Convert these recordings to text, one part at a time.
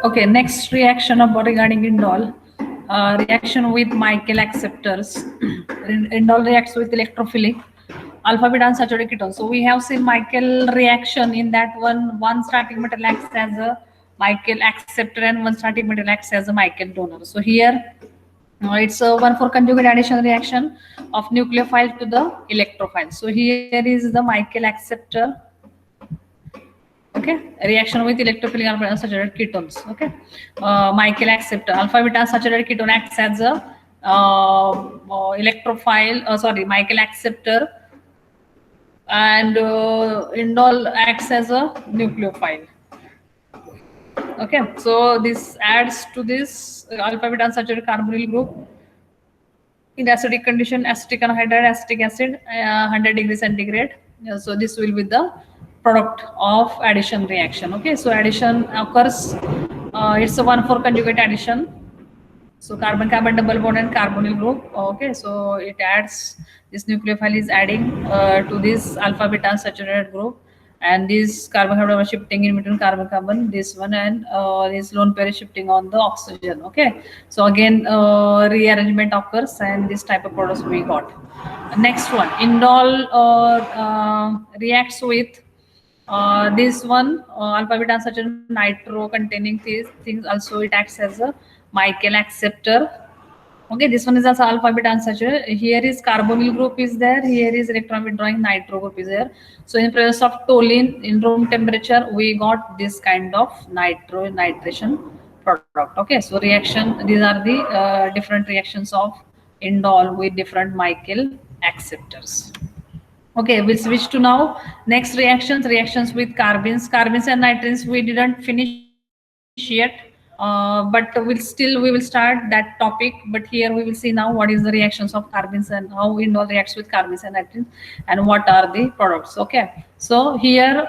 Okay, next reaction about regarding indole. Reaction with Michael acceptors. Indole reacts with electrophilic alpha beta unsaturated ketone. So we have seen Michael reaction in that one starting metal acts as a Michael acceptor and one starting metal acts as a Michael donor. So here it's a 1,4 conjugate addition reaction of nucleophile to the electrophile. So here is the Michael acceptor. Okay, reaction with electrophilic alpha unsaturated ketones. Okay, Michael acceptor alpha beta unsaturated ketone acts as a electrophile. Sorry, Michael acceptor, and indole acts as a nucleophile. Okay, so this adds to this alpha beta unsaturated carbonyl group in acidic condition, acetic anhydride, acetic acid, 100 degrees centigrade. So this will be the product of addition reaction. Okay, so addition occurs. It's a 1,4 conjugate addition. So carbon-carbon double bond and carbonyl group. Okay, so it adds, this nucleophile is adding to this alpha beta unsaturated group, and this carbon-carbon shifting in between carbon-carbon, this one, and this lone pair is shifting on the oxygen. Okay, so again rearrangement occurs, and this type of products we got. Next one, indole reacts with this one alpha beta unsaturated nitro containing these things. Also it acts as a Michael acceptor. Okay, this one is also alpha beta unsaturated. Here is carbonyl group is there. Here is electron withdrawing nitro group is there. So in presence of toluene in room temperature, we got this kind of nitration product. Okay, so reaction. These are the different reactions of indole with different Michael acceptors. Okay, we'll switch to now next reactions with carbons and nitrins. We didn't finish yet, but we will start that topic. But here we will see now what is the reactions of carbons and how indole reacts with carbons and nitrins, and what are the products. Okay, so here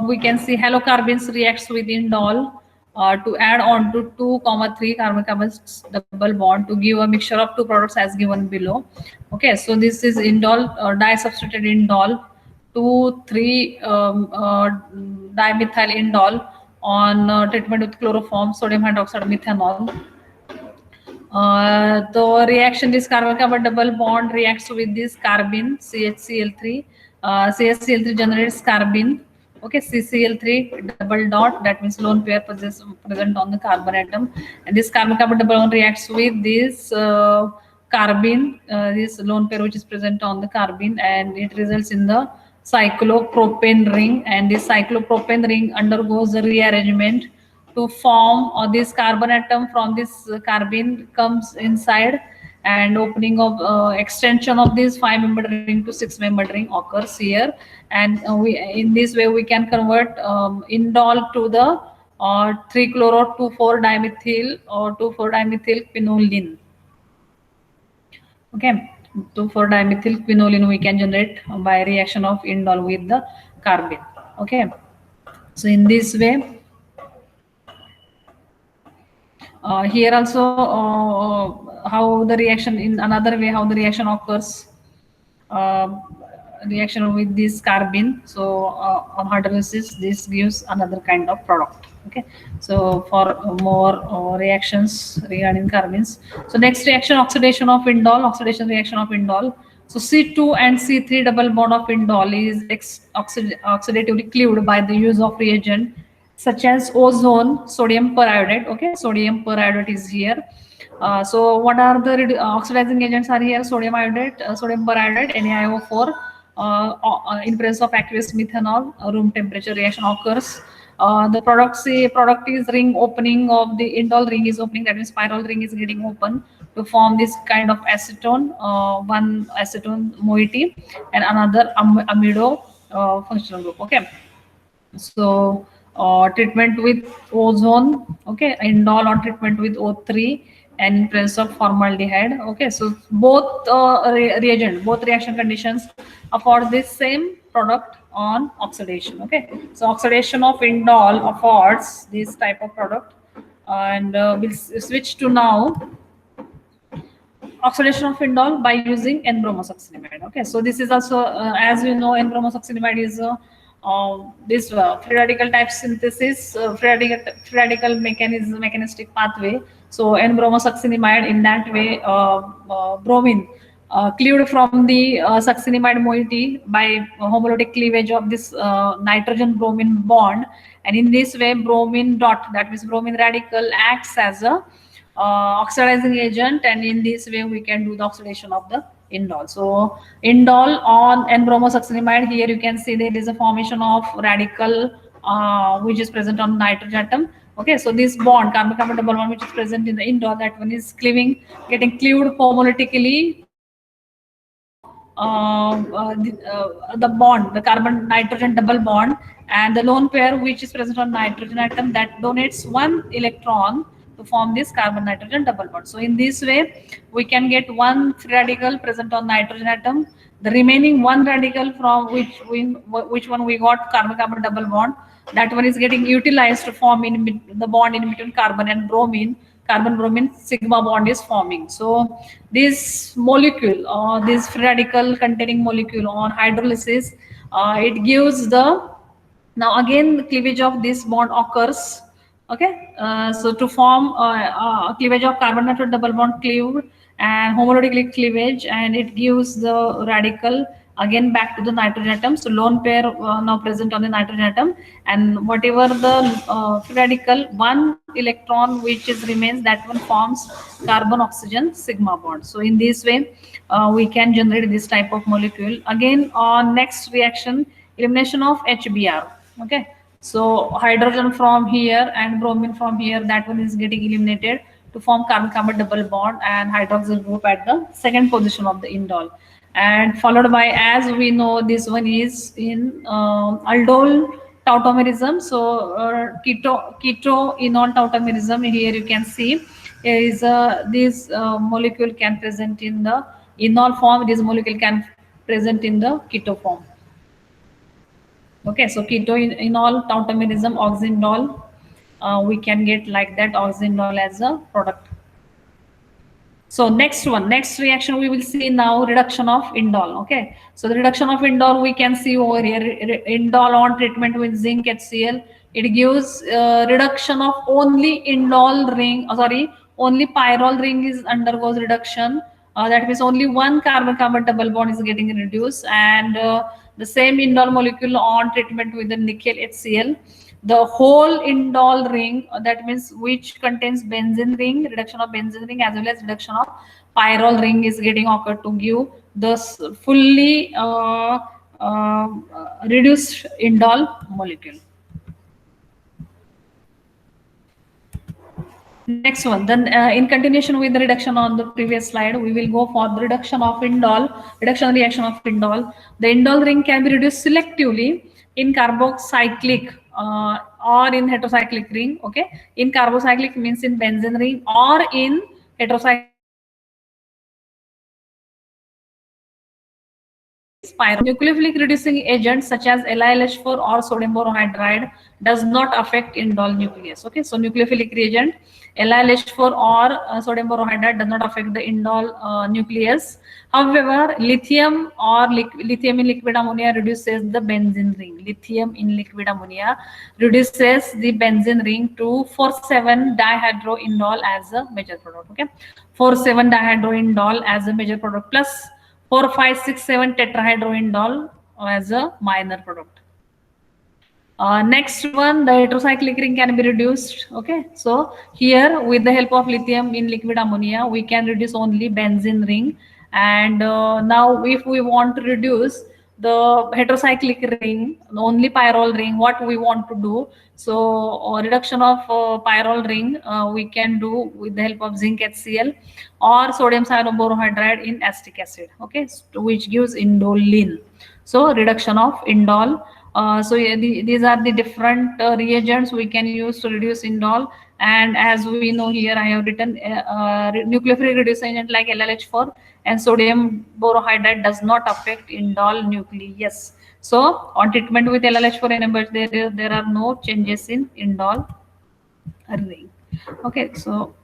we can see halocarbons reacts with indole to add on to 2, 3 carbon-carbon double bond to give a mixture of two products as given below. Okay, so this is indole disubstituted indole 2,3 dimethyl indole on treatment with chloroform, sodium hydroxide, methanol. The reaction, this carbon-carbon double bond reacts with this carbene CHCl3. CHCl3 generates carbene. Okay, CCl3 double dot, that means lone pair present on the carbon atom, and this carbon-carbon double bond reacts with this carbene, this lone pair which is present on the carbene, and it results in the cyclopropane ring, and this cyclopropane ring undergoes a rearrangement to form this carbon atom from this carbene comes inside, and opening of extension of this 5-membered ring to 6-membered ring occurs here, and we in this way we can convert indole to the 3-chloro 2,4-dimethyl or 2,4-dimethyl quinoline. Okay, 2,4-dimethyl quinoline we can generate by reaction of indole with the carbene. Okay, so in this way. Here also how the reaction, in another way how the reaction occurs, reaction with this carbene. So on hydrolysis this gives another kind of product. Okay, so for more reactions regarding carbenes, so next reaction, oxidation reaction of indole. So C2 and C3 double bond of indole is oxidatively cleaved by the use of reagent such as ozone, sodium periodate. Okay, sodium periodate is here. So what are the oxidizing agents are here? Sodium iodate, sodium periodate, NaIO4. In presence of aqueous methanol, room temperature reaction occurs. The product is ring opening of the indole ring is opening, that means spiral ring is getting open to form this kind of acetone, one acetone moiety and another amido functional group. Okay, so treatment with ozone. Okay, indole on treatment with O3 and in presence of formaldehyde. Okay, so both both reaction conditions afford this same product on oxidation. Okay, so oxidation of indole affords this type of product, and we'll switch to now oxidation of indole by using N-bromosuccinimide. Okay, so this is also as you know, N-bromosuccinimide is this free radical type synthesis, free radical mechanistic pathway. So N-bromosuccinimide, in that way, bromine cleaved from the succinimide moiety by homologic cleavage of this nitrogen bromine bond, and in this way bromine dot, that means bromine radical, acts as a oxidizing agent, and in this way we can do the oxidation of the indole. So indole on N-bromosuccinimide, here you can see there is a formation of radical which is present on nitrogen atom. Okay, so this bond, carbon-carbon double bond, which is present in the indole, that one is cleaving, getting cleaved homolytically to the bond, the carbon nitrogen double bond, and the lone pair which is present on nitrogen atom, that donates one electron to form this carbon nitrogen double bond. So in this way we can get one free radical present on nitrogen atom, the remaining one radical from which one we got carbon carbon double bond, that one is getting utilized to form in the bond in between carbon and bromine. Carbon bromine sigma bond is forming. So this molecule, this free radical containing molecule on hydrolysis, it gives the, now again the cleavage of this bond occurs. Okay, so to form cleavage of carbon nitrogen double bond cleaved and homologically cleavage, and it gives the radical again back to the nitrogen atom. So lone pair now present on the nitrogen atom, and whatever the radical, one electron which is remains, that one forms carbon oxygen sigma bond. So in this way we can generate this type of molecule. Again on next reaction, elimination of HBr. Okay, so hydrogen from here and bromine from here, that one is getting eliminated to form carbon-carbon double bond and hydroxyl group at the second position of the indole, and followed by, as we know, this one is in aldol tautomerism. So keto enol tautomerism, here you can see is this molecule can present in the enol form, this molecule can present in the keto form. Okay, so keto enol tautomerism, oxindole, we can get like that, oxindole as a product. So next one, next reaction we will see now, reduction of indole. Okay, so the reduction of indole we can see over here, indole on treatment with zinc HCl, it gives reduction of only indole ring, only pyrrole ring is undergoes reduction. That means only one carbon-carbon double bond is getting reduced, and the same indole molecule on treatment with the nickel HCl, the whole indole ring, that means which contains benzene ring, reduction of benzene ring as well as reduction of pyrrole ring is getting occurred to give the fully reduced indole molecule. Next one, then in continuation with the reduction on the previous slide, we will go for the reduction of indole, reduction reaction of indole. The indole ring can be reduced selectively in carbocyclic or in heterocyclic ring. Okay, in carbocyclic means in benzene ring, or in heterocyclic nucleophilic reducing agents such as LiLH4 or sodium borohydride does not affect indole nucleus. Okay, so nucleophilic reagent LiLH4 or sodium borohydride does not affect the indole nucleus. However, lithium or lithium in liquid ammonia reduces the benzene ring. Lithium in liquid ammonia reduces the benzene ring to 4,7-dihydroindole as a major product. Okay, 4,7-dihydroindole as a major product plus 4, 5, 6, 7 tetrahydroindole as a minor product. Next one, the heterocyclic ring can be reduced. Okay, so here with the help of lithium in liquid ammonia, we can reduce only benzene ring. And now if we want to reduce the heterocyclic ring, only pyrrole ring, what we want to do? So reduction of pyrrole ring we can do with the help of zinc HCl or sodium cyanoborohydride in acetic acid. Okay, so which gives indoline. So reduction of indole. So these are the different reagents we can use to reduce indole. And as we know, here I have written nucleophilic reducing agent like LiLH4 and sodium borohydride does not affect indole nucleus. So on treatment with LiLH4 inhibitors, there are no changes in indole ring. Okay, so